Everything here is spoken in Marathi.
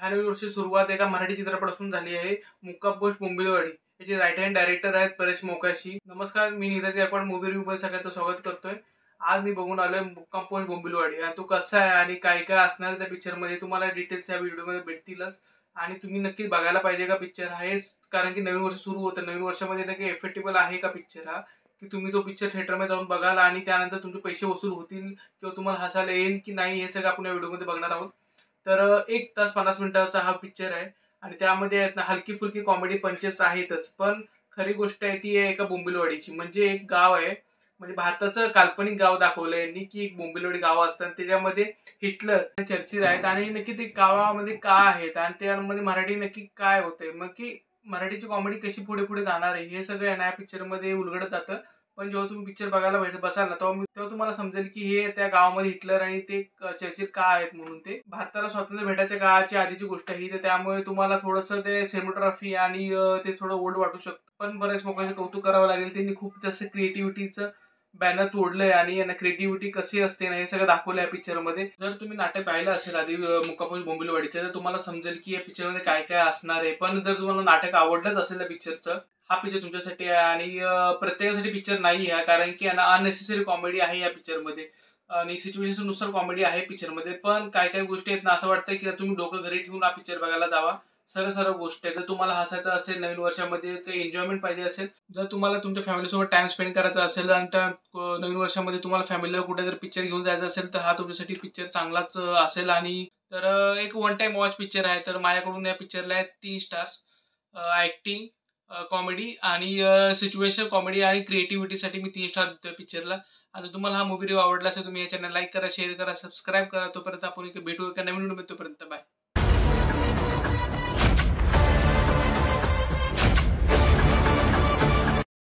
ह्या नवीन वर्षाची सुरुवात एका मराठी चित्रपटापासून झाली आहे. मुक्काम पोस्ट बोंबिलवाडी. याचे राईट हँड डायरेक्टर आहेत परेश मोकाशी. नमस्कार, मी नीरज गायकवाड मूव्ही रिव्ह्यू मध्ये सगळ्यांचं स्वागत करतोय. आज मी बघून आलोय मुक्काम पोस्ट बोंबिलवाडी आणि तो कसा आहे आणि काय काय असणार त्या पिक्चर मध्ये तुम्हाला डिटेल्स या व्हिडिओमध्ये भेटतीलच. आणि तुम्ही नक्की बघायला पाहिजे का पिक्चर हा, हेच कारण की नवीन वर्ष सुरू होतं. नवीन वर्षामध्ये नक्की इफेक्टेबल आहे का पिक्चर हा, की तुम्ही तो पिक्चर थिएटरमध्ये जाऊन बघाल आणि त्यानंतर तुमचे पैसे वसूल होतील किंवा तुम्हाला हसायला येईल की नाही हे सगळं आपण या व्हिडिओमध्ये बघणार आहोत. तर 1 तास 50 मिनिटाचा हा पिक्चर आहे आणि त्यामध्ये आहेत ना हलकी फुलकी कॉमेडी पंचेस आहेतच. पण खरी गोष्ट आहे ती आहे एका बोंबिलवाडीची. म्हणजे एक गाव आहे, म्हणजे भारताचं काल्पनिक गाव दाखवलं यांनी की एक बोंबिलवाडी गाव असतं आणि त्याच्यामध्ये हिटलर चर्चित आहेत आणि नक्की ते गावामध्ये का आहेत आणि त्यामध्ये मराठी नक्की काय होतंय, मग की मराठीची कॉमेडी कशी पुढे पुढे जाणार आहे हे सगळं या पिक्चरमध्ये उलगडत जातं. पण जेव्हा तुम्ही पिक्चर बघायला बसाल ना तेव्हा तुम्हाला समजेल की हे त्या गावामध्ये हिटलर आणि ते चर्चित का आहेत म्हणून. ते भारताला स्वातंत्र्य भेटायच्या काळाची आधीची गोष्ट आहे तर त्यामुळे तुम्हाला थोडंसं ते सिनेमॅटोग्राफी आणि ते थोडं ओल्ड वाटू शकतं. पण बऱ्याच लोकांचे कौतुक करावं लागेल, त्यांनी खूप जास्त क्रिएटिव्हिटीचं बॅनर तोडलंय आणि यांना क्रिएटिव्हिटी कशी असते ना हे सगळं दाखवलं या पिक्चरमध्ये. जर तुम्ही नाटक पाहिलं असेल आधी मुक्काम पोस्ट बोंबिलवाडीचं तर तुम्हाला समजेल की या पिक्चरमध्ये काय काय असणार आहे. पण जर तुम्हाला नाटक आवडलंच असेल त्या पिक्चरचं, हा पिक्चर तुमच्यासाठी आहे. आणि प्रत्येकासाठी पिक्चर नाही आहे, कारण की अननेसेसरी कॉमेडी आहे या पिक्चरमध्ये आणि सिच्युएशन नुसार कॉमेडी आहे पिक्चरमध्ये. पण काय काय गोष्टी आहेत ना असं वाटतं की तुम्ही डोकं घरी ठेवून हा पिक्चर बघायला जावा. सरळ सरळ गोष्ट आहे. जर तुम्हाला हसायचं असेल, नवीन वर्षामध्ये काही एन्जॉयमेंट पाहिजे असेल, जर तुम्हाला तुमच्या फॅमिलीसोबत टाइम स्पेंड करायचा असेल आणि त्या नवीन वर्षामध्ये तुम्हाला फॅमिलीला कुठे जर पिक्चर घेऊन जायचं असेल तर हा तुमच्यासाठी पिक्चर चांगलाच असेल. आणि तर एक वन टाइम वॉच पिक्चर आहे. तर माझ्याकडून या पिक्चरला आहेत 3 स्टार्स. ऍक्टिंग, कॉमेडी आणि सिच्युएशन कॉमेडी आणि क्रिएटिव्हिटीसाठी मी 3 स्टार देतोय पिक्चरला. आणि तुम्हाला हा मूवी रिव्ह्यू आवडला असेल तुम्ही या चॅनल लाईक करा, शेअर करा, सबस्क्राईब करा. तोपर्यंत आपण भेटू एका नवीन व्हिडिओ. तोपर्यंत बाय.